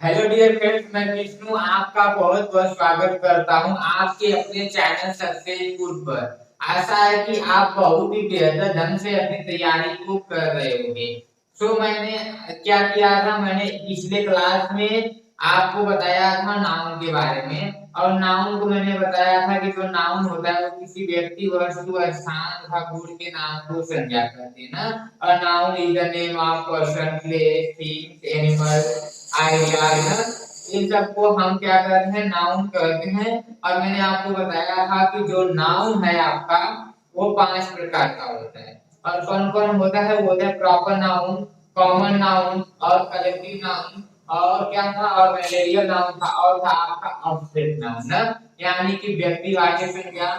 Hello dear friends, मैं विष्णु आपका बहुत बहुत स्वागत करता हूं आपके अपने चैनल सक्सेस फूड पर। आशा है कि आप बहुत ही बेहतर ढंग से अपनी तैयारी को कर रहे होंगे। मैंने क्या किया था, मैंने पिछले क्लास में आपको बताया था नाउन के बारे में। और नाउन को मैंने बताया था कि जो नाउन होता है वो किसी व्यक्ति, वस्तु, स्थान तथा गुण के नाम को संज्ञा करते हैं ना। और noun is the name of person, place, things, animal, idea है ना। इन सबको हम क्या कहते हैं, नाउन कहते हैं। और मैंने आपको बताया था कि जो नाउन है आपका वो 5 प्रकार का होता है। और कौन कौन होता है, वो होता है प्रॉपर नाउन, कॉमन नाउन और कलेक्टिव नाउन और क्या था, और मैटेरियल नाउन था, और था आपका ऑब्जेक्ट नाउन ना। यानी कि व्यक्तिवाचक संज्ञा,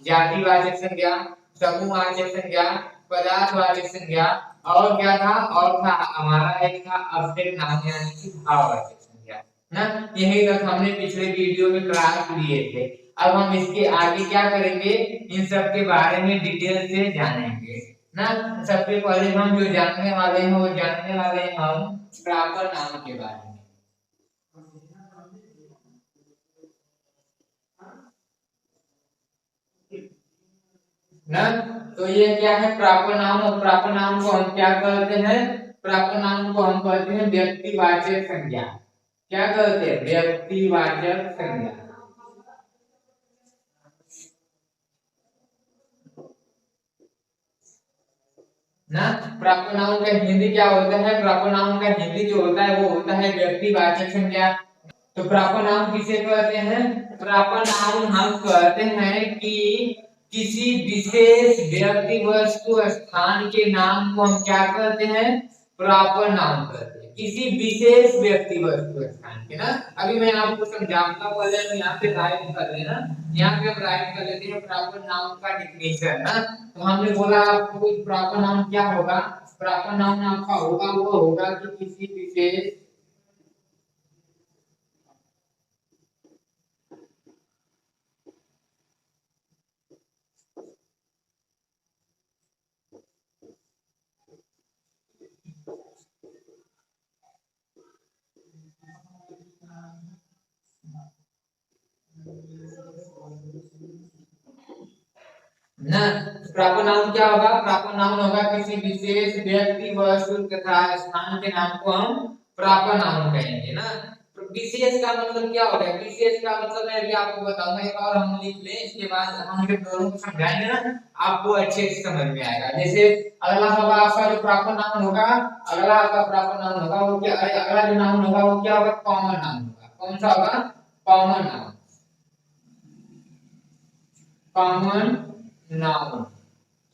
जातिवाचक संज्ञा, समूहवाचक संज्ञा, पदार्थवाचक संज्ञा और क्या था, और था हमारा एक था ऑब्जेक्ट नाउन यानी कि भाववाचक संज्ञा ना। यही तक हमने पिछले वीडियो में क्लास लिए थे। अब हम इसके आगे क्या करेंगे, इन सब के बारे में डिटेल से जानेंगे ना। सबसे पहले हम जो जानने वाले हैं वो जानने वाले हैं हम प्रॉपर नाउन के बारे में ना। तो ये क्या है प्रॉपर नाउन, और प्रॉपर नाउन को हम क्या कहते हैं, प्रॉपर नाउन को हम कहते हैं व्यक्तिवाचक संज्ञा। क्या कहते हैं, व्यक्तिवाचक संज्ञा ना। प्रॉपर नाउन का हिंदी क्या होता है, प्रॉपर नाउन का हिंदी जो होता है वो होता है व्यक्तिवाचक संज्ञा। तो प्रॉपर नाउन किसे कहते हैं, प्रॉपर नाउन हम कहते हैं कि किसी विशेष व्यक्ति, वस्तु, स्थान के नाम को हम क्या कहते हैं, प्रॉपर नाउन कहते हैं। किसी विशेष व्यक्ति, वस्तु, स्थान के ना। अभी मैं आपको समझाऊंगा, पहले हम यहाँ पे राइट कर लेना। यहाँ पे हम राइट कर लेते हैं प्रॉपर नाउन का डिफिनेशन ना। तो हमने बोला आपको प्रॉपर नाउन क्या होगा, प्रॉपर नाउन आपका होगा वो होगा कि किसी विशेष ना। प्रॉपर नाउन क्या होगा, प्रॉपर नाउन होगा किसी विशेष व्यक्ति, वस्तु तथा स्थान के नाम को हम प्रॉपर नाउन कहेंगे ना। तो विशेष का मतलब क्या होगा, विशेष का मतलब मैं अभी आपको बताऊंगा, एक और हम लिख लें, इसके बाद हम जब दोनों को समझाएंगे ना आपको अच्छे से समझ में आएगा। जैसे अगला होगा आपका जो प्रॉपर नाउन होगा, अगला आपका प्रॉपर नाउन होगा वो क्या, अगला जो नाउन होगा वो क्या होगा, कॉमन नाउन होगा। कौन सा होगा, कॉमन नाउन, कॉमन नाउन।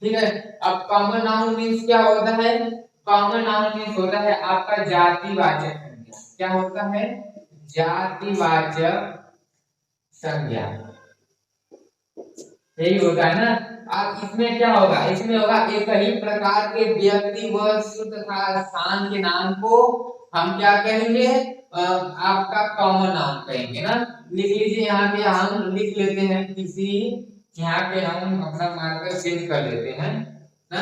ठीक है। अब कॉमन नाउन मीन्स क्या होता है, कॉमन नाउन मीन्स होता है आपका जातिवाचक संज्ञा। क्या होता है, जातिवाचक संज्ञा, यही होता है ना। अब इसमें क्या होगा, इसमें होगा एक ही प्रकार के व्यक्ति, वस्तु तथा स्थान के नाम को हम क्या कहेंगे, आपका कॉमन नाउन कहेंगे ना। लिख लीजिए, यहाँ पे हम लिख लेते हैं किसी, यहाँ पे हम अपना मार्कर चेंज कर लेते हैं ना।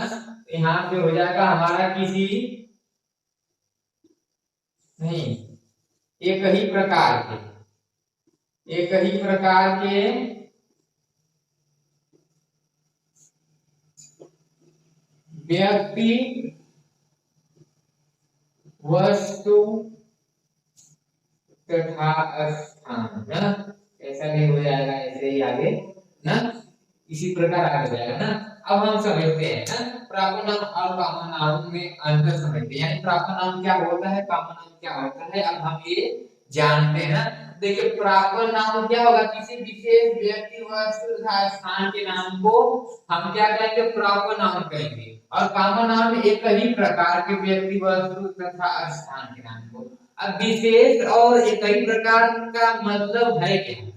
यहाँ पे हो जाएगा हमारा किसी, नहीं, एक ही प्रकार के, एक ही प्रकार के व्यक्ति, वस्तु तथा स्थान ना। ऐसा नहीं हो जाएगा, ऐसे ही आगे ना, इसी प्रकार आगे जाएगा ना। अब हम समझते हैं ना प्रॉपर नाउन और कॉमन नाउन में अंतर समझते हैं, यानी प्रॉपर नाउन क्या होता है, कॉमन नाउन क्या होता है, अब हम ये जानते हैं ना। देखिए प्रॉपर नाउन क्या होगा, किसी विशेष व्यक्ति, वस्तु तथा स्थान के नाम को हम क्या कहेंगे, प्रॉपर नाउन कहेंगे। और कॉमन नाउन एक ही प्रकार के व्यक्ति, वस्तु तथा स्थान के नाम को। अब विशेष और एक ही प्रकार का मतलब है क्या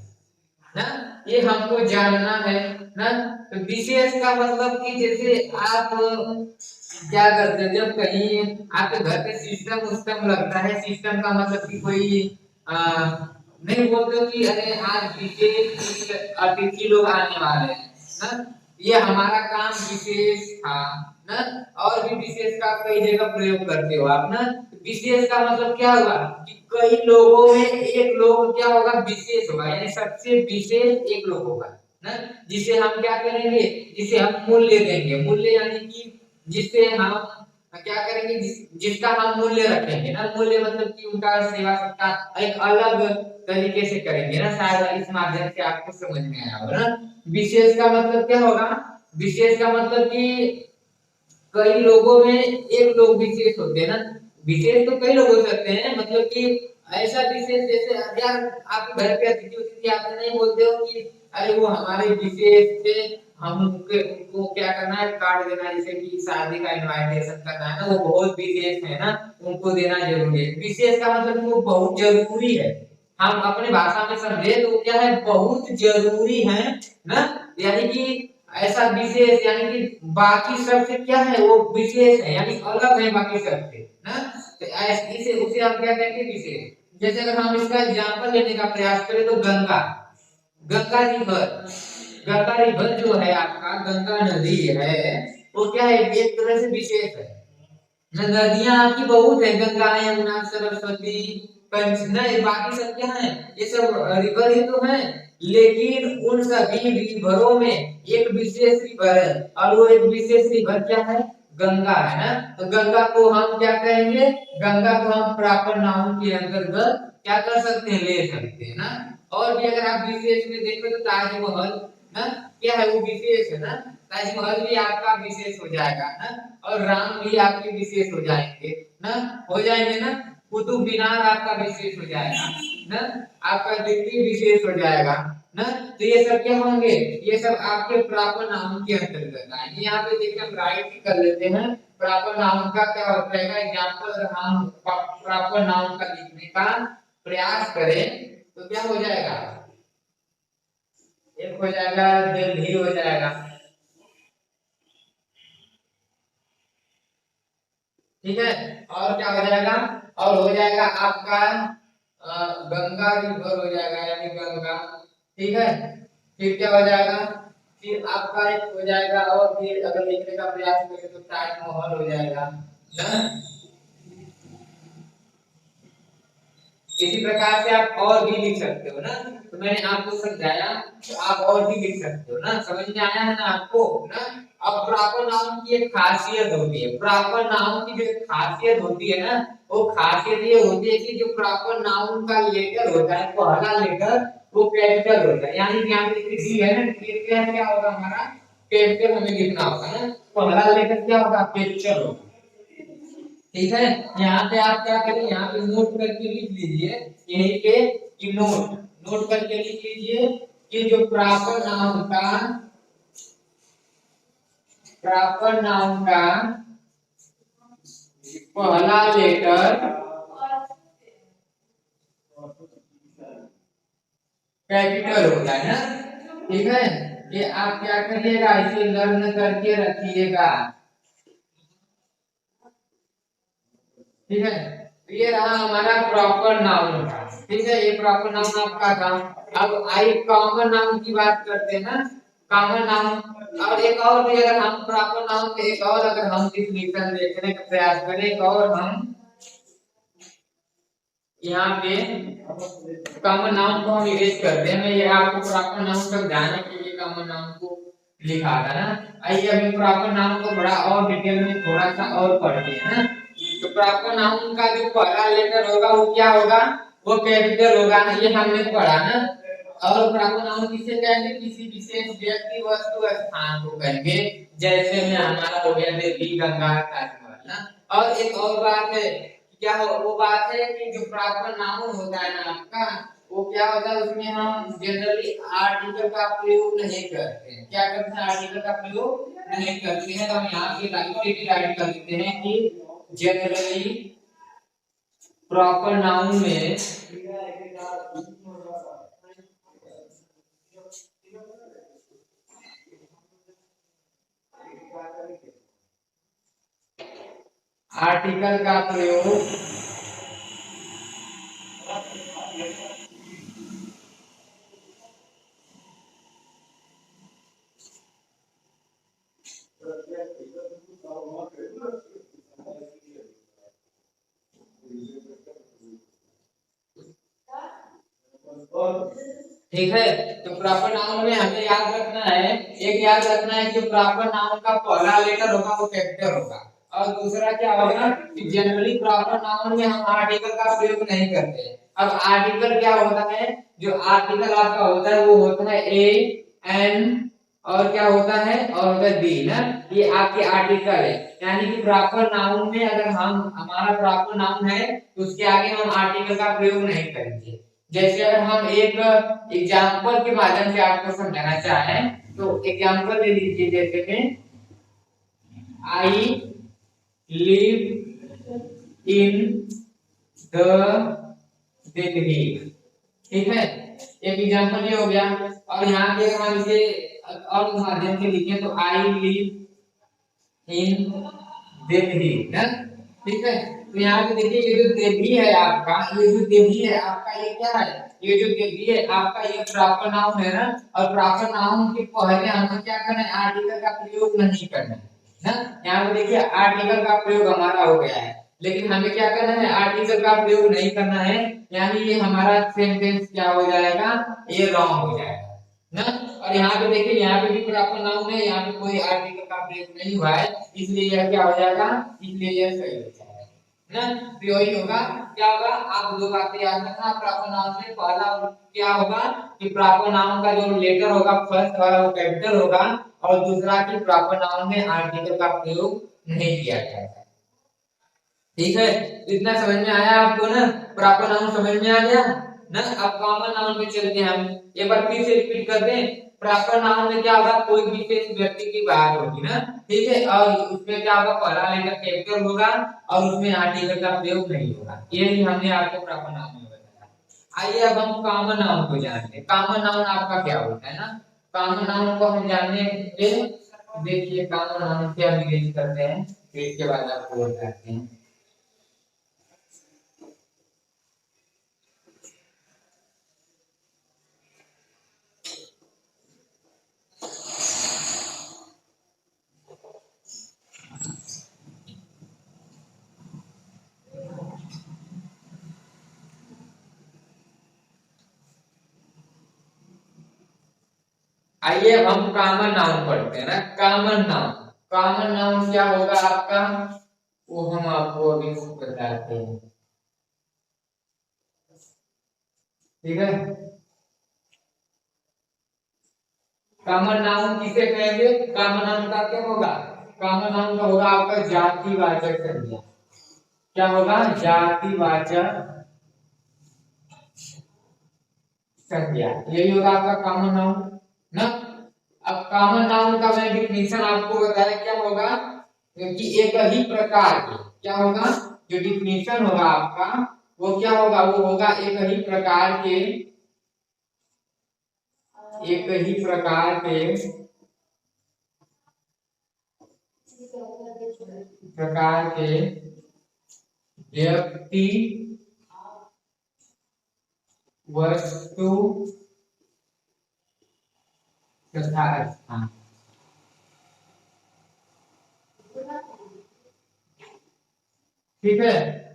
ना, ये हमको जानना है ना। तो विशेष का मतलब कि जैसे आप क्या करते हैं, जब कहीं आपके घर पे सिस्टम उस्टम लगता है, सिस्टम का मतलब कि कोई नहीं बोलते हो कि अरे आज विशेष अतिथि लोग आने वाले हैं ना, ये हमारा काम विशेष था ना। और भी विशेष का कई जगह प्रयोग करते हो आप ना। विशेष का मतलब क्या हुआ कि कई लोगों में एक लोग क्या होगा, विशेष होगा, यानी सबसे विशेष एक लोग होगा ना, जिसे हम क्या करेंगे, जिसे हम मूल्य देंगे। मूल्य यानी कि जिससे हम क्या करेंगे, जिसका हम मूल्य रखेंगे ना। मूल्य मतलब कि उनका सेवा सत्कार एक अलग तरीके से करेंगे ना। शायद इस माध्यम से आपको समझ में आया होगा ना। विशेष का मतलब क्या होगा, विशेष का मतलब कि कई लोगों में एक लोग विशेष होते हैं ना। विशेष तो कई लोग हो सकते हैं, मतलब कि ऐसा विशेष जैसे यार आपके घर पे अतिथि होती थी, आप नहीं बोलते हो कि अरे वो हमारे विशेष थे, हम उनको क्या करना है, कार्ड देना है, जैसे कि शादी का इनविटेशन करना है ना, वो बहुत विशेष है ना, उनको देना जरूरी है। विशेष का मतलब वो बहुत जरूरी है। हम अपने भाषा में समझे तो क्या है, बहुत जरूरी है ना। यानी कि ऐसा विशेष, यानी कि बाकी सबसे क्या है, वो विशेष है, यानी अलग है बाकी सबसे ना। तो इसे उसे हम क्या कहेंगे, विशेष। जैसे अगर हम इसका एग्जांपल लेने का प्रयास करें तो गंगा, गंगा रिवर, गंगा रिवर जो है आपका, गंगा नदी है, वो क्या है, एक तरह से विशेष है। नदियां आपकी बहुत है, गंगा यमुना सरस्वती पंचना, ये बाकी सब क्या है, ये सब रिवर ही तो है। लेकिन उन सभी रिवरों में एक विशेष रिवर है, और वो एक विशेष रिवर क्या है, गंगा है ना। तो गंगा को हम क्या कहेंगे, गंगा को हम प्रॉपर नाउन के अंतर्गत क्या कर सकते हैं, ले सकते हैं ना। और भी अगर आप विशेष में देखो तो ताजमहल ना, क्या है, वो विशेष है ना। ताजमहल भी आपका विशेष हो जाएगा ना। और राम भी आपके विशेष हो जाएंगे ना, हो जाएंगे ना। कुतुब मीनार आपका विशेष हो जाएगा ना, आपका दिल्ली विशेष हो जाएगा ना। तो ये सब क्या होंगे, ये सब आपके प्रॉपर नाउन के अंतर्गत आएंगे। यहाँ पे देखिए हम राइट कर लेते हैं, प्रॉपर नाउन का क्या होता है एग्जांपल। अगर हम प्रॉपर नाउन का लिखने का प्रयास करें तो क्या हो जाएगा, एक हो जाएगा दिल्ली हो जाएगा, ठीक है। और क्या हो जाएगा, और हो जाएगा आपका गंगा रिवर हो जाएगा, यानी गंगा, ठीक है। फिर क्या हो जाएगा, फिर आपका एक हो जाएगा, और फिर अगर लिखने का प्रयास करें तो ताजमहल हो जाएगा ना। इसी प्रकार से आप और भी लिख सकते हो ना। तो मैंने आपको समझाया, तो आप और भी लिख सकते हो ना, समझ में आया है ना आपको ना। अब प्रॉपर नाउन की एक खासियत होती है, प्रॉपर नाउन की जो खासियत होती है ना, वो खासियत ये होती है कि जो प्रॉपर नाउन का लेटर होता है, पहला लेटर वो कैपिटल होता है। यानी कि यहाँ पे डी है ना, क्या होगा हमारा, कैपिटल हमें लिखना होगा ना। पहला लेटर क्या होगा, कैपिटल होगा, ठीक है। यहाँ पे आप क्या करें, यहाँ पे नोट करके लिख लीजिए, यही पे कि नोट, नोट करके लिख लीजिए कि जो प्रॉपर नाउन का, प्रॉपर नाउन का पहला लेटर कैपिटल होता है ना, ठीक है। ये आप क्या करिएगा, इसे लर्न करके रखिएगा, ठीक है। तो ये रहा हमारा प्रॉपर नाउन का, ठीक है, ये प्रॉपर नाउन आपका था। अब आई कॉमन नाउन की बात करते हैं ना, कॉमन नाउन। और एक और भी, अगर हम प्रॉपर नाउन के एक और अगर हम डिफिनेशन देखने का प्रयास करें, एक और हम यहाँ पे कॉमन नाउन को हम इरेज करते हैं। मैं ये आपको प्रॉपर नाउन समझाने के लिए कॉमन नाउन को लिखा था ना। आइए अभी प्रॉपर नाउन को बड़ा और डिटेल में थोड़ा सा और पढ़ते हैं ना। तो प्रॉपर नाउन का जो पहला लेटर होगा वो क्या होगा, वो कैपिटल होगा ना, ये हमने पढ़ा ना। और प्रॉपर नाउन किसे कहेंगे, किसी विशेष व्यक्ति वस्तु स्थान को कहेंगे, जैसे में हमारा हो गया दिल्ली, गंगा, ताजमहल ना। और एक और बात है, क्या हो, वो बात है कि जो प्रॉपर नाउन होता है ना आपका, वो क्या होता है, उसमें हम जनरली आर्टिकल का प्रयोग नहीं करते हैं। क्या करते हैं, आर्टिकल का प्रयोग नहीं करते हैं। तो हम यहाँ पे राइट कर देते हैं कि जनरली प्रॉपर नाउन में आर्टिकल का प्रयोग ठीक है। तो प्रॉपर नाउन में हमें याद रखना है, एक याद रखना है कि प्रॉपर नाउन का पहला लेटर होगा वो कैपिटल होगा, और दूसरा क्या होगा कि जनरली प्रॉपर नाउन में हम आर्टिकल का प्रयोग नहीं करते हैं। अब आर्टिकल क्या होता है, जो आर्टिकल आपका होता है वो होता है ए एन, और क्या होता है, और होता है बी ना, ये आपके आर्टिकल है। यानी कि प्रॉपर नाउन में अगर हम हमारा प्रॉपर नाउन है तो उसके आगे हम आर्टिकल का प्रयोग नहीं करेंगे। जैसे अगर हम एक एग्जांपल के माध्यम से आपको समझाना चाहें तो एग्जांपल ले लीजिए, जैसे कि I live in the Delhi, ठीक है, एक एग्जांपल ये हो गया। और यहाँ पे हम इसे और माध्यम से लिखें तो आई लिव इन दिल्ली ना, ठीक है। तो यहाँ पे देखिए ये जो दिल्ली है आपका, ये जो दिल्ली है आपका, ये क्या है, ये जो दिल्ली है आपका ये प्रॉपर नाउन है ना, और प्रॉपर नाउन के पहले हमें क्या करना है, आर्टिकल का प्रयोग नहीं करना है ना। यहाँ पे देखिए आर्टिकल का प्रयोग हमारा हो गया है, लेकिन हमें क्या करना है, आर्टिकल का प्रयोग नहीं करना है, यानी ये हमारा सेंटेंस क्या हो जाएगा, ये रॉन्ग हो जाएगा ना। और यहाँ पे देखिए यहाँ पे भी प्रॉपर नाउन है, यहाँ पे कोई आर्टिकल का प्रयोग नहीं हुआ है, इसलिए यह क्या हो जाएगा, इसलिए यह सही हो जाएगा ना। तो यही होगा, क्या होगा, आप दो बातें याद रखना, प्रॉपर नाउन में पहला क्या होगा कि प्रॉपर नाउन का जो लेटर होगा फर्स्ट वाला वो कैपिटल होगा, और दूसरा कि प्रॉपर नाउन में आर्टिकल का प्रयोग नहीं किया जाएगा। ठीक है, इतना समझ में आया आपको ना, प्रॉपर नाउन समझ में आ गया ना। अब कॉमन नाउन पे चलते हैं हम, एक बार फिर से रिपीट कर दें। प्रॉपर नाउन में क्या होगा, कोई विशेष व्यक्ति की बात होगी ना, ठीक है, और उसमें क्या होगा, पहला लेटर कैपिटल होगा और उसमें आर्टिकल का प्रयोग नहीं होगा, ये ही हमने आपको प्रॉपर नाउन में बताया। आइए अब हम कॉमन नाउन को जानते हैं। कॉमन नाउन आपका क्या होता है ना, कॉमन नाउन को हम जानने के लिए देखिए कॉमन नाउन से हम रिलेट करते हैं, फिर इसके बाद आपको बताते हैं। आइए अब हम कॉमन नाउन पढ़ते हैं ना। कॉमन नाउन, कॉमन नाउन क्या होगा आपका, वो हम आपको अभी बताते हैं, ठीक है। कॉमन नाउन किसे कहेंगे, कॉमन नाउन का क्या होगा, कॉमन नाउन का होगा आपका जातिवाचक संज्ञा। क्या होगा, जातिवाचक संज्ञा, यही होगा आपका कॉमन नाउन ना। अब कॉमन नाउन का मैं डिफिनीशन आपको बताया, क्या होगा कि एक ही प्रकार के, क्या होगा, जो डिफिनीशन होगा आपका वो क्या होगा, वो होगा एक ही प्रकार के, एक ही प्रकार के, प्रकार के व्यक्ति, वस्तु तथा स्थान। ठीक है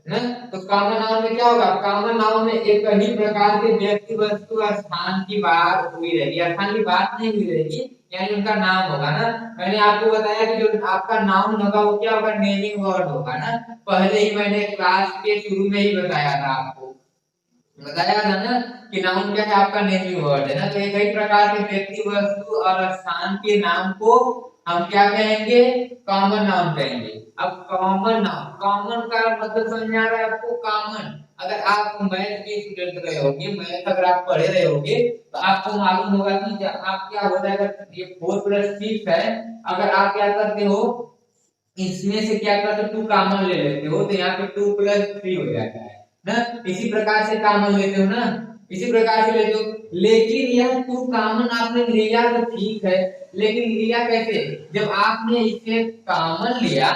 ना। तो कॉमन नाउन में क्या होगा, कॉमन नाउन में एक ही प्रकार के व्यक्ति, वस्तु और स्थान की बात हुई रहेगी, स्थान की बात नहीं हुई रहेगी, यानी उनका नाम होगा ना। मैंने आपको बताया कि जो आपका नाउन होगा वो क्या होगा, नेमिंग वर्ड होगा ना, पहले ही मैंने क्लास के शुरू में ही बताया था आपको, बताया था ना कि नाउन क्या है आपका, नेमिंग वर्ड है ना। तो एक ही प्रकार के व्यक्ति, वस्तु और स्थान के नाम को हम क्या कहेंगे, कॉमन नाउन कहेंगे। अब कॉमन नाउन, कॉमन का मतलब समझ में आ रहा है आपको, कॉमन, अगर आप मैथ के स्टूडेंट रहे होंगे, मैथ अगर आप पढ़े रहे होंगे तो आपको मालूम होगा कि आप क्या होता है, अगर ये 4+6 है, अगर आप क्या करते हो, इसमें से क्या करते हो, 2 कॉमन ले लेते हो, तो यहाँ पे 2+3 हो जाता है ना। इसी प्रकार से कॉमन लेते हो ना, इसी प्रकार से लेते हो, लेकिन यह 2 कॉमन आपने लिया तो ठीक है, लेकिन लिया कैसे, जब आपने इसे कॉमन लिया,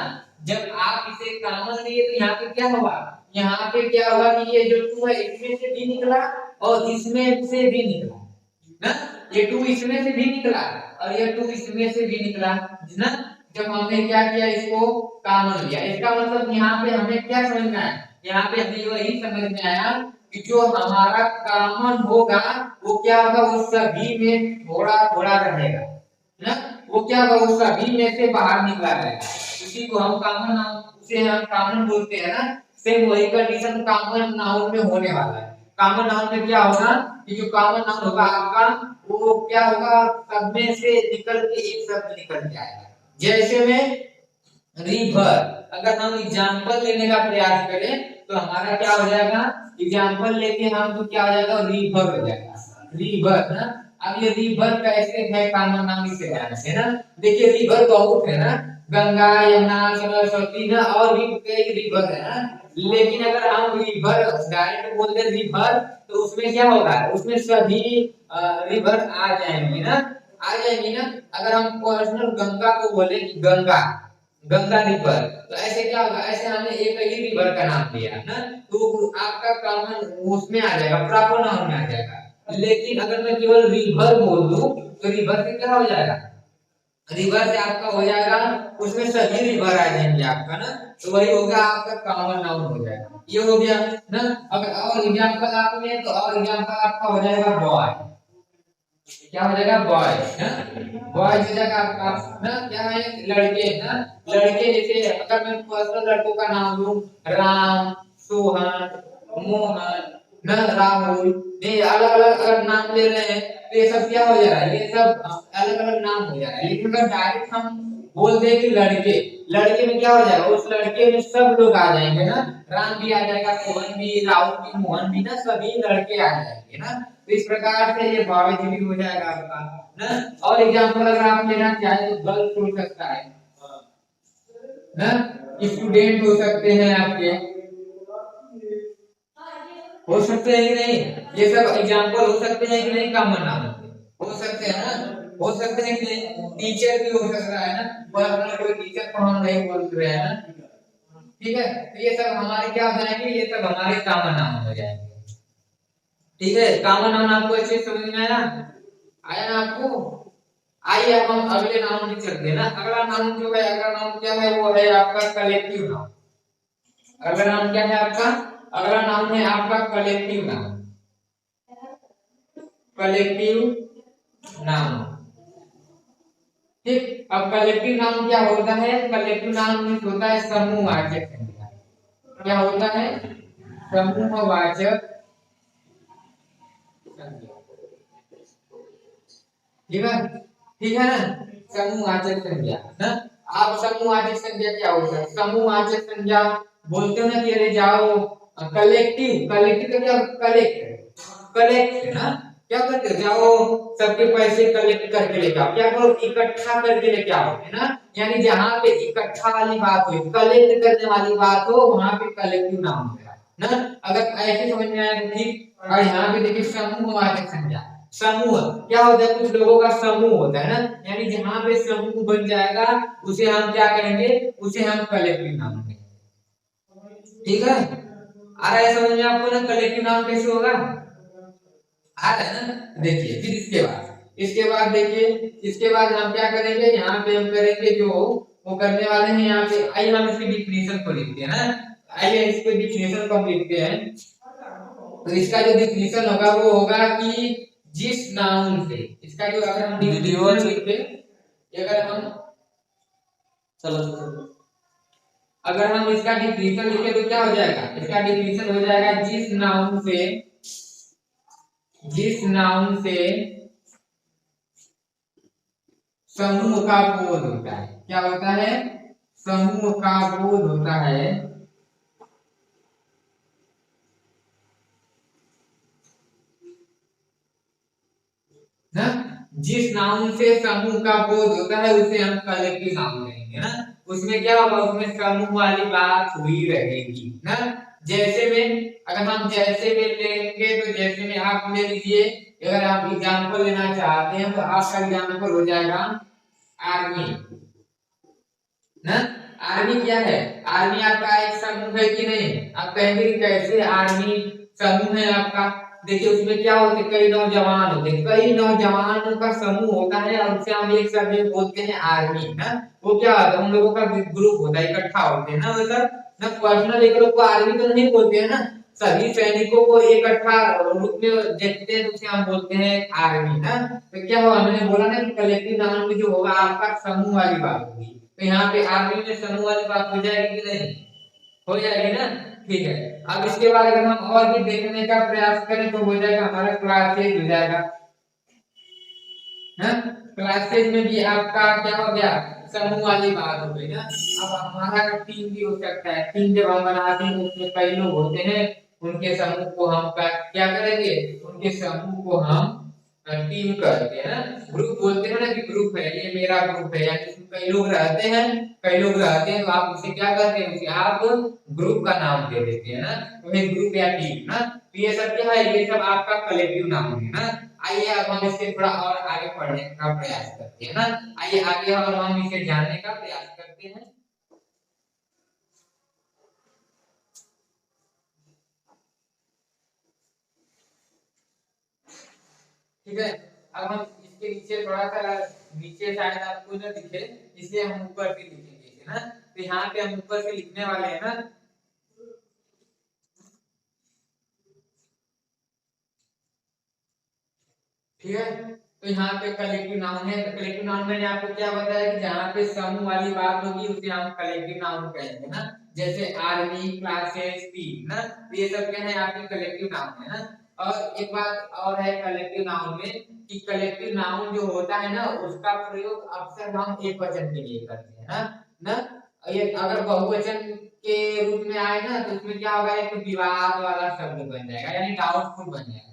जब आप इसे कॉमन लिए तो यहाँ पे क्या होगा, यहाँ पे क्या होगा कि ये जो 2 है इसमें से भी निकला और इसमें से भी निकला ना, ये 2 इसमें से भी निकला और ये 2 इसमें से भी निकला ना। जब हमने क्या किया, इसको कॉमन लिया, इसका मतलब यहाँ पे हमें क्या समझ में आया, यहाँ पे हमें यही समझ में आया कि जो हमारा कॉमन होगा वो वो क्या होगा, वो सभी में थोड़ा थोड़ा रहेगा ना, वो क्या होगा, वो सभी में से बाहर निकला रहेगा। उसी को हम कॉमन नाउन, उसे हम कॉमन बोलते हैं ना। सेम वही कंडीशन कॉमन नाउन में होने वाला है। कॉमन नाउन में क्या होगा कि जो कॉमन नाउन होगा आपका, वो क्या होगा, सब में से निकल के एक शब्द निकल के आएगा। जैसे में रिवर, अगर हम एग्जांपल लेने का प्रयास करें तो हमारा क्या हो जाएगा, एग्जांपल लेके हम तो क्या हो जाएगा, रिवर हो जाएगा, रिवर ना। अब ये रिवर कैसे है, कॉमन नाम इसे जानते हैं ना। देखिए रिवर बहुत है ना, गंगा यमुना सरस्वती ना, और भी कई रिवर है ना। लेकिन अगर हम रिवर डायरेक्ट बोल दे रिवर, तो उसमें क्या होगा, उसमें सभी रिवर आ जाएंगे ना, आ जाएंगी ना। अगर हम पर्सनल गंगा को बोले कि गंगा, गंगा रिवर, तो ऐसे क्या होगा, ऐसे हमने एक ही रिवर का नाम दिया ना, तो आपका कॉमन उसमें आ जाएगा, प्रॉपर नाउन में आ जाएगा। लेकिन अगर मैं केवल रिवर बोल दूं तो रिवर से क्या हो जाएगा, रिवर से आपका हो जाएगा, उसमें सभी रिवर आ जाएंगे आपका ना, तो वही हो गया आपका कॉमन नाउन हो जाएगा। ये हो गया ना। अगर और एग्जांपल आपने, तो और एग्जांपल आपका हो जाएगा बॉय, क्या हो जाएगा, बॉय ना, बॉय हो जाएगा आपका ना, क्या है, लड़के ना, लड़के। जैसे अगर मैं पर्सनल लड़कों का नाम लूं, राम, सोहन, मोहन ना, राहुल, ये अलग अलग अगर नाम ले रहे हैं तो ये सब क्या हो जा रहा है, ये सब अलग अलग नाम हो जा रहा है। लेकिन अगर डायरेक्ट हम बोल दे कि लड़के, लड़के में क्या हो जाएगा, उस लड़के में सब लोग आ जाएंगे ना, राम भी आ जाएगा, सोहन भी, राहुल भी, मोहन भी ना, सभी लड़के आ जाएंगे ना। तो इस प्रकार से ये भावेज भी हो जाएगा आपका ना। और एग्जांपल अगर आप लेना चाहे तो गर्ल्स हो सकता है ना, स्टूडेंट हो सकते हैं आपके, हो सकते हैं कि नहीं, ये सब एग्जांपल हो सकते हैं कि नहीं, कॉमन नाम हो सकते हैं ना, हो सकते हैं कि नहीं। टीचर भी हो सकता है ना, पर्सनल कोई टीचर को हम नहीं बोल रहे हैं ना, ठीक है। तो ये सब हमारे क्या हो जाएंगे, ये सब हमारे कॉमन नाम हो जाएंगे, ठीक है। कॉमन नाम आपको अच्छे से समझ में आया, आया ना आपको। आइए अब हम अगले नाउन की चलते हैं ना। अगला नाउन जो है, अगला नाउन क्या है, वो है आपका कलेक्टिव नाउन। अगला नाउन क्या है आपका, अगला नाउन है आपका कलेक्टिव नाउन, कलेक्टिव नाउन, ठीक। अब कलेक्टिव नाउन क्या होता है, कलेक्टिव नाउन मीन्स होता है समूहवाचक संज्ञा। क्या होता है, समूहवाचक संज्ञा, ठीक है, ठीक है ना, समूहवाचक संज्ञा ना। आप समूहवाचक संज्ञा क्या होता है, समूहवाचक संज्ञा बोलते हो ना कि अरे जाओ, कलेक्टिव, कलेक्टिव का क्या, कलेक्ट, कलेक्ट ना, क्या करते हो, जाओ सबके पैसे कलेक्ट करके लेके आओ, क्या करो, इकट्ठा करके लेके आओ, है ना। यानी जहां पे इकट्ठा वाली बात हो, कलेक्ट करने वाली बात हो, वहां पे कलेक्टिव नाम होगा ना। अगर ऐसे समझ में आया तो ठीक। और यहाँ पे देखिए समूहवाचक संज्ञा, समूह क्या होता है, कुछ लोगों का समूह होता है ना, यानी जहां पे समूह बन जाएगा उसे हम क्या करेंगे, उसे हम कलेक्टिव नाम देंगे, ठीक है। आ रहा है समझ में आपको ना, कलेक्टिव नाम कैसे होगा, आ रहा है ना। देखिए फिर इसके बाद देखिए, इसके बाद हम क्या करेंगे, यहाँ पे हम करेंगे जो वो करने वाले हैं यहाँ पे। आइए हम इसकी डिफिनेशन को लिखते हैं ना, आइए इसके डिफिनेशन को हम लिखते हैं। तो इसका जो डिफिनेशन होगा वो होगा कि जिस नाउन से, इसका जो अगर हम डिफिनेशन लिखते, अगर हम चलो अगर हम इसका डिफिनेशन लिखे तो क्या हो जाएगा, इसका डिफिनेशन हो जाएगा, जिस नाउन से, जिस नाउन से समूह का बोध होता है, क्या होता है, समूह का बोध होता है ना, जिस नाउन से समूह का बोध होता है उसे हम कलेक्टिव नाउन कहेंगे ना। उसमें क्या होगा, उसमें समूह वाली बात हुई रहेगी ना। जैसे में अगर हम जैसे में लेंगे तो जैसे में आप ले लीजिए, अगर आप एग्जांपल लेना चाहते हैं तो आपका एग्जांपल हो जाएगा आर्मी ना। आर्मी क्या है, आर्मी आपका एक समूह है कि नहीं, आप कहेंगे कि कैसे आर्मी समूह है आपका। देखिए उसमें क्या होते, कई नौजवान होते, कई नौजवानों का समूह होता है और उसे हम एक शब्द में बोलते हैं आर्मी ना। वो क्या होता है, उन लोगों का ग्रुप होता है, इकट्ठा होते हैं ना, मतलब ना पर्सनल एक लोग को आर्मी तो नहीं बोलते हैं ना, सभी सैनिकों को इकट्ठा रूप में देखते हैं तो उसे हम बोलते हैं आर्मी ना। तो क्या हुआ, मैंने बोला ना कि कलेक्टिव नाउन में जो होगा आपका समूह वाली बात होगी, तो यहाँ पे आर्मी में समूह वाली बात हो जाएगी कि नहीं, हो जाएगी ना। ठीक है, अब इसके बाद अगर हम और भी देखने का प्रयास करें तो हो जाएगा हमारा क्लासेज हो जाएगा है। क्लासेज में भी आपका क्या हो गया, समूह वाली बात हो गई ना। अब हमारा टीम भी हो सकता है, टीम जब हम बनाते हैं उसमें कई लोग होते हैं, उनके समूह को हम क्या करेंगे, उनके समूह को हम टीम कहते हैं ना। ग्रुप बोलते हैं ना कि ग्रुप है, ये मेरा ग्रुप है, यानी इसमें कई लोग रहते हैं, कई लोग रहते हैं तो आप उसे क्या कहते हैं, उसे आप ग्रुप का नाम दे देते हैं ना। तो ये ग्रुप या टीम ना, तो ये सब क्या है, ये सब आपका कलेक्टिव नाम है ना। आइए अब हम इससे थोड़ा और आगे पढ़ने का प्रयास करते हैं ना। आइए आगे और हम इसे जानने का प्रयास करते हैं। ठीक है, अब हम इसके नीचे थोड़ा सा, नीचे शायद आपको ना दिखे, इसलिए हम ऊपर से लिखेंगे इसे ना। तो यहाँ पे हम ऊपर से लिखने वाले हैं ना। ठीक है, तो यहाँ पे कलेक्टिव नाउन है। तो कलेक्टिव नाउन मैंने आपको क्या बताया कि जहाँ पे समूह वाली बात होगी उसे हम कलेक्टिव नाउन कहेंगे ना। जैसे आर्मी, क्लासेस, टीम ना, तो ये सब क्या है आपके कलेक्टिव नाउन है ना। और एक बात और है कलेक्टिव नाउन में कि कलेक्टिव नाउन जो होता है ना उसका प्रयोग अक्सर हम एक वचन के लिए करते हैं ना। ना ये अगर बहुवचन के रूप में आए ना तो उसमें क्या होगा, एक विवाद वाला शब्द बन जाएगा, यानी डाउटफुल बन जाएगा।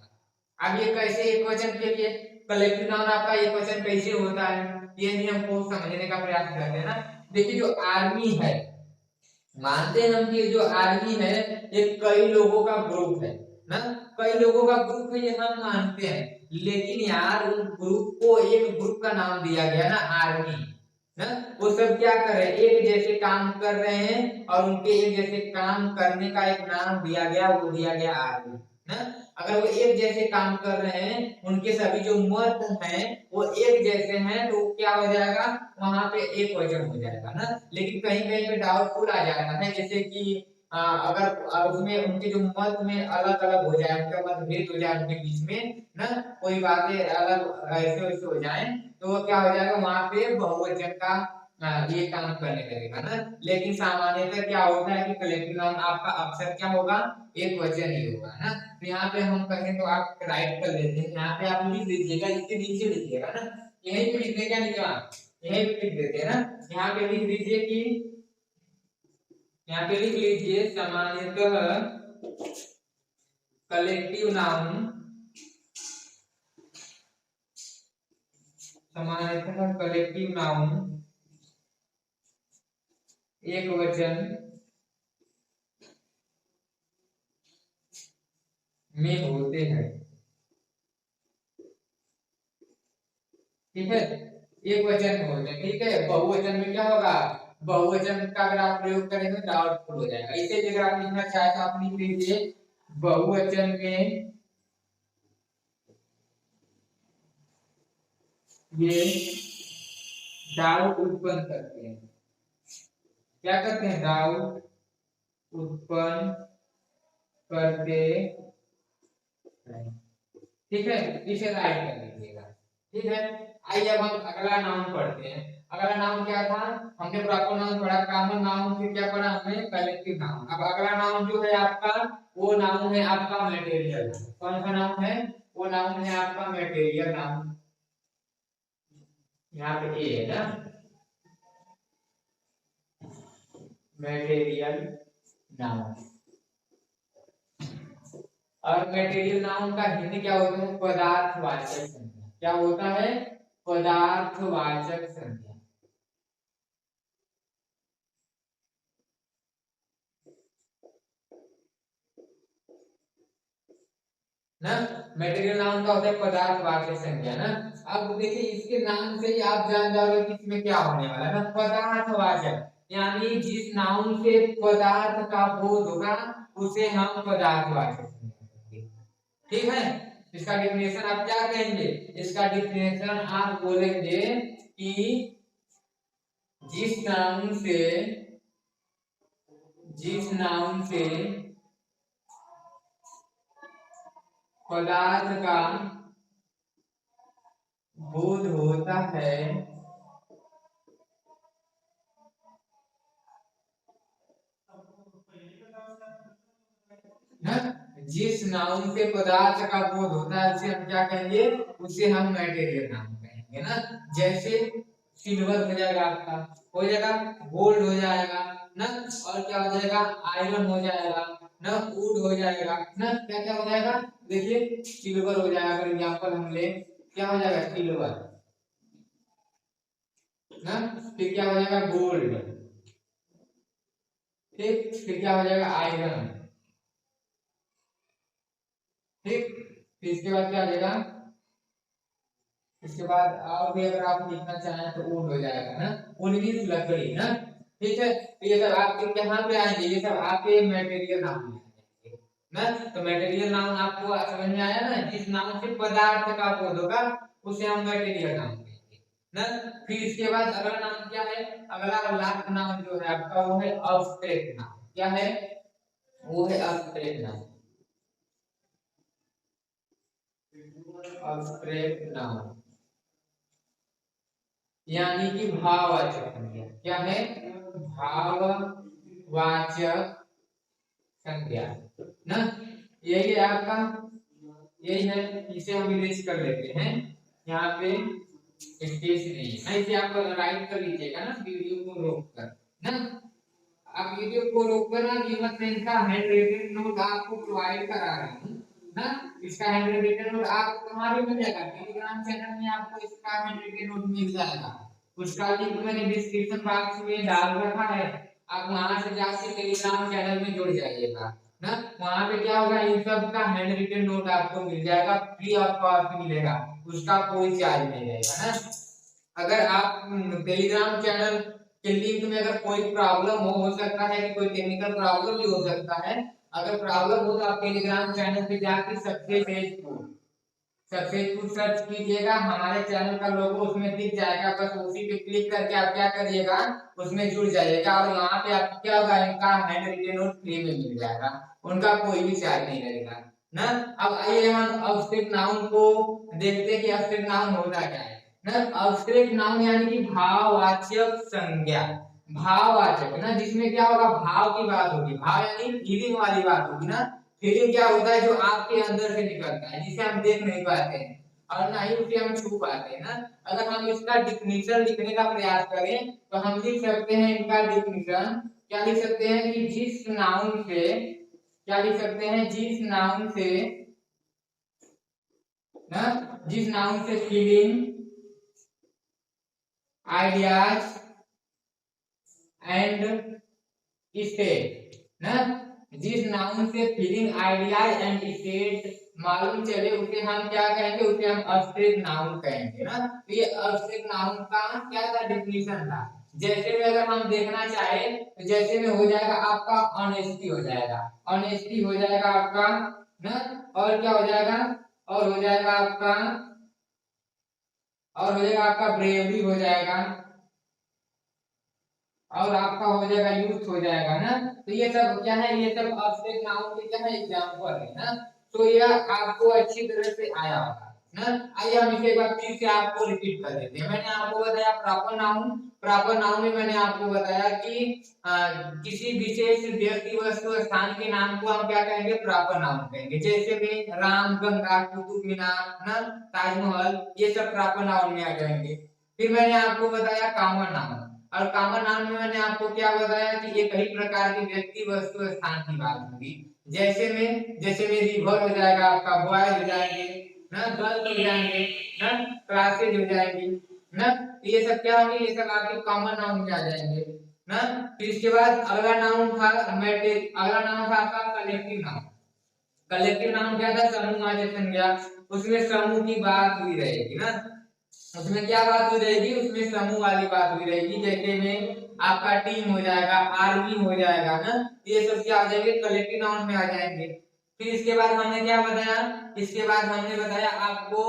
अब ये कैसे एक वचन के लिए कलेक्टिव नाउन आपका एक वचन कैसे होता है, ये भी हमको समझने का प्रयास करते हैं ना। देखिए जो आर्मी है, मानते हैं हम कि जो आर्मी है ये कई लोगों का ग्रुप है ना, कई लोगों का ग्रुप है ये हम मानते हैं। लेकिन यार उन ग्रुप को एक ग्रुप का नाम दिया गया ना, आर्मी ना। वो सब क्या कर रहे हैं, एक जैसे काम कर रहे हैं और उनके एक जैसे काम करने का एक नाम दिया गया, वो दिया गया आर्मी ना। अगर वो एक जैसे काम कर रहे हैं, उनके सभी जो मत हैं वो एक जैसे हैं, तो क्या हो जाएगा, वहां पे एक वचन हो जाएगा ना। लेकिन कहीं कहीं पे डाउटफुल आ जाता है, जैसे कि अगर उसमें उनके जो मत में अलग अलग हो जाए, उनका मतभेद हो जाए उनके बीच में ना, कोई बातें अलग ऐसे वैसे हो जाए, तो वो क्या हो जाएगा, वहां पे बहुवचन का ये काम करने लगेगा ना। लेकिन सामान्यतः क्या होता है कि कलेक्टिव नाउन आपका अक्सर क्या होगा, एक वचन ही होगा ना। तो यहाँ पे हम कहें तो आप राइट कर लेते हैं, यहाँ पे आप लिख दीजिएगा, इसके नीचे लिखिएगा ना। यहीं पे लिखने क्या लिखा, यहीं पे लिख देते हैं ना। यहाँ पे लिख दीजिए कि, यहाँ पे लिख लीजिए सामान्यतः कलेक्टिव नाउन, सामान्यतः कलेक्टिव नाउन एक वचन में होते हैं। ठीक है, एक वचन में होते हैं। ठीक है, बहुवचन में क्या होगा, बहुवचन का अगर आप प्रयोग करेंगे तो डाउटफुल हो जाएगा। इसे अगर आप लिखना चाहे तो आप लिख लीजिए बहुवचन में ये डाउट उत्पन्न करते हैं। क्या करते हैं, डाउट उत्पन्न करते हैं। ठीक है, इसे राइट कर लीजिएगा। ठीक है, आइए अब हम अगला नाउन पढ़ते हैं। अगला नाउन क्या था, हमने प्रॉपर नाउन पढ़ा, कॉमन नाउन, फिर क्या पढ़ा हमने, कलेक्टिव नाउन। अब अगला नाउन जो है आपका, वो नाउन है आपका मटेरियल। कौन सा नाउन है, वो नाउन है आपका मटेरियल नाउन। यहाँ पे ए है ना, मटेरियल नाउन। और मटेरियल नाउन का हिंदी क्या होता है, पदार्थवाचक संज्ञा। क्या होता है, पदार्थवाचक संज्ञा ना। मटेरियल नाउन का होता है पदार्थवाचक संज्ञा ना। अब देखिए इसके नाम से ही आप जान जाओगे कि इसमें क्या होने वाला है ना, पदार्थवाचक, यानी जिस नाउन से पदार्थ का बोध होगा उसे हम पदार्थवाचक संज्ञा कहेंगे। ठीक है, इसका डिफिनेशन आप क्या कहेंगे, इसका डिफिनेशन आप बोलेंगे कि जिस नाउन से, जिस नाउन से पदार्थ का बोध होता है ना, जिस नाउन से पदार्थ का बोध होता है उसे हम क्या कहेंगे, उसे हम मटेरियल नाउन कहेंगे ना। जैसे सिल्वर हो जाएगा, आपका हो जाएगा, गोल्ड हो जाएगा ना, और क्या हो जाएगा, आयरन हो जाएगा ना, वुड हो जाएगा ना, क्या क्या हो जाएगा, देखिए सिल्वर हो जाएगा, फॉर एग्जांपल हम ले, क्या हो जाएगा सिल्वर ना, फिर क्या हो जाएगा गोल्ड, ठीक, फिर क्या हो जाएगा आयरन, ठीक, फिर इसके बाद क्या हो जाएगा, इसके बाद और भी अगर आप लिखना चाहें तो ऊन हो जाएगा ना, ऊन की लकड़ी ना, ठीक है। तो ये सब आपके कहाँ पे आएंगे, ये सब आपके मटेरियल नाउन में आएंगे ना। तो मटेरियल नाउन आपको समझ में आया ना, जिस नाउन से पदार्थ का बोध होगा उसे हम मटेरियल नाउन कहेंगे ना। फिर इसके बाद अगला नाउन क्या है, अगला लास्ट नाउन जो है आपका वो है अब्स्ट्रैक्ट नाउन। क्या है, वो है अब्स्ट्रैक्ट नाउन, अब्स्ट्रैक्ट नाउन यानी कि भाववाचक संज्ञा। क्या है, भाववाचक संज्ञा ना, यही है आपका, यही है, इसे हम इरेज कर लेते हैं, यहाँ पे स्पेस नहीं है, इसे आप राइट कर लीजिएगा ना वीडियो को रोक कर ना। आप वीडियो को रोक कर ना, कीमत में इनका हैंड रेटेड नोट आपको प्रोवाइड करा रहा हूँ ना। इसका हैंड रेटेड नोट आपको कहाँ पे मिल जाएगा, टेलीग्राम चैनल में आपको इसका हैंड रेटेड नोट मिल जाएगा। उसका लिंक मैंने डिस्क्रिप्शन बॉक्स में डाल रखा है, आप वहां से जाके टेलीग्राम चैनल में जुड़ जाइएगा ना। वहां पे क्या होगा, इन सब का हैंड रिटन नोट आपको मिल जाएगा, फ्री ऑफ कॉस्ट मिलेगा, उसका कोई चार्ज नहीं रहेगा ना। अगर आप टेलीग्राम चैनल के लिंक में अगर कोई प्रॉब्लम हो सकता है कि कोई टेक्निकल प्रॉब्लम भी हो सकता है, अगर प्रॉब्लम हो तो आप टेलीग्राम चैनल पे जाके सक्सेसफुल सर्च कीजिएगा, हमारे चैनल का लोगो उसमें दिख जाएगा, बस उसी पे क्लिक करके आप क्या करिएगा, उसमें जुड़ जाइएगा, और वहां पे आपको क्या होगा, इनका हैंड रिटन नोट फ्री में मिल जाएगा, उनका कोई भी चार्ज नहीं लगेगा ना। अब आइए हम अब्स्ट्रैक्ट नाउन को देखते हैं कि अब्स्ट्रैक्ट नाउन होता क्या है ना। अब्स्ट्रैक्ट नाउन यानी कि भाववाचक संज्ञा, भाववाचक ना, जिसमें क्या होगा, भाव की बात होगी, भाव यानी फीलिंग वाली बात होगी ना। फीलिंग क्या होता है, जो आपके अंदर से निकलता है, जिसे हम देख नहीं पाते हैं और ना ही उसे हम छू पाते हैं ना। अगर हम इसका डिफिनीशन लिखने का प्रयास करें तो हम लिख सकते हैं, इनका डिफिनीशन क्या लिख सकते हैं कि जिस नाउन से, क्या लिख सकते हैं, जिस नाउन से ना, जिस नाउन से फीलिंग, आइडियाज एंड स्टेट ना, जिस नाउन से फीलिंग, आइडियाज एंड स्टेट मालूम चले उसे हम क्या कहेंगे, उसे हम अब्स्ट्रैक्ट नाउन कहेंगे ना। तो ये अब्स्ट्रैक्ट नाउन का क्या था, डिफिनीशन था। जैसे में अगर हम देखना चाहे तो जैसे में हो जाएगा आपका ऑनेस्टी हो जाएगा, ऑनेस्टी हो जाएगा आपका ना, और क्या हो जाएगा, और हो जाएगा आपका, और हो जाएगा आपका ब्रेवरी हो जाएगा, और आपका हो जाएगा यूथ हो जाएगा ना। तो ये सब क्या है, ये सब अब्स्ट्रैक्ट नाउन के क्या है, एग्जांपल है ना। तो यह आपको अच्छी तरह से आया होगा ना। आइए हम इसे एक बार फिर से आपको रिपीट कर देते हैं। मैंने आपको बताया प्रॉपर नाउन, प्रॉपर नाउन में मैंने आपको बताया कि किसी विशेष व्यक्ति वस्तु स्थान के नाम को हम क्या कहेंगे, प्रॉपर नाउन कहेंगे। जैसे में राम, गंगा, कुतुब मीनार ना, ताजमहल, ये सब प्रॉपर नाउन में आ जाएंगे। फिर मैंने आपको बताया कॉमन नाउन, और कॉमन नाउन में मैंने आपको क्या बताया कि ये कई प्रकार के व्यक्ति वस्तु स्थान की बात होगी। जैसे में रिवर हो जाएगा आपका, बॉय हो जाएंगे ना, गर्ल हो जाएंगे ना, क्लासेज हो जाएंगी ना। तो ये सब क्या होंगे, ये सब आपके कॉमन नाउन में आ जाएंगे ना। फिर इसके बाद अगला नाउन था अगला नाउन था आपका कलेक्टिव नाउन। कलेक्टिव नाउन क्या था, समूहवाचक संज्ञा, उसमें समूह की बात हुई रहेगी ना। उसमें क्या बात हुई रहेगी, उसमें समूह वाली बात हुई रहेगी। जैसे में आपका टीम हो जाएगा, आर्मी हो जाएगा ना, ये सब क्या हो जाएंगे, कलेक्टिव नाउन में आ जाएंगे। फिर इसके बाद हमने क्या बताया, इसके बाद हमने बताया आपको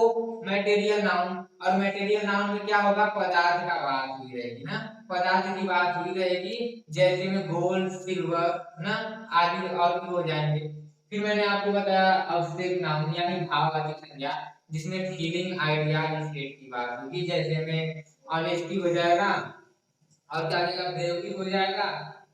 मटेरियल नाउन, और मटेरियल नाउन में क्या होगा, पदार्थ का बात हुई रहेगी ना, पदार्थ की बात हुई रहेगी। जैसे में गोल्ड, सिल्वर ना, आदि और भी हो जाएंगे। फिर मैंने आपको बताया अब्स्ट्रैक्ट नाउन यानी भाववाचक संज्ञा, जिसमें फीलिंग, आइडिया, स्टेट की बात होगी। जैसे में ऑनेस्टी हो जाएगा, और क्या हो जाएगा, बेवकूफ हो जाएगा,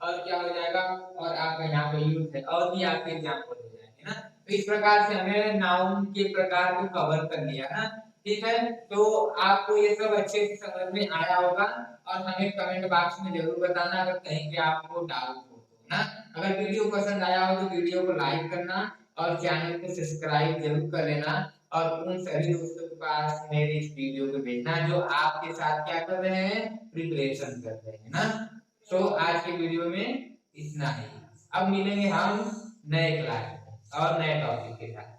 और क्या हो जाएगा, और आपका यहाँ पे यूथ है, और भी आपके एग्जाम्पल हो जाएंगे ना। तो इस प्रकार से हमें नाउन के प्रकार को कवर कर लिया ना। ठीक है, तो आपको ये सब अच्छे से समझ में आया होगा, और हमें कमेंट बॉक्स में जरूर बताना अगर कहीं पे आपको डाउट हो तो ना। अगर वीडियो पसंद आया हो तो वीडियो को लाइक करना, और चैनल को सब्सक्राइब जरूर कर लेना, और उन सभी दोस्तों के पास मेरे इस वीडियो को भेजना जो आपके साथ क्या कर रहे हैं, प्रिपरेशन कर रहे हैं ना। तो आज के वीडियो में इतना ही। अब मिलेंगे हम नए क्लास और नए टॉपिक के साथ।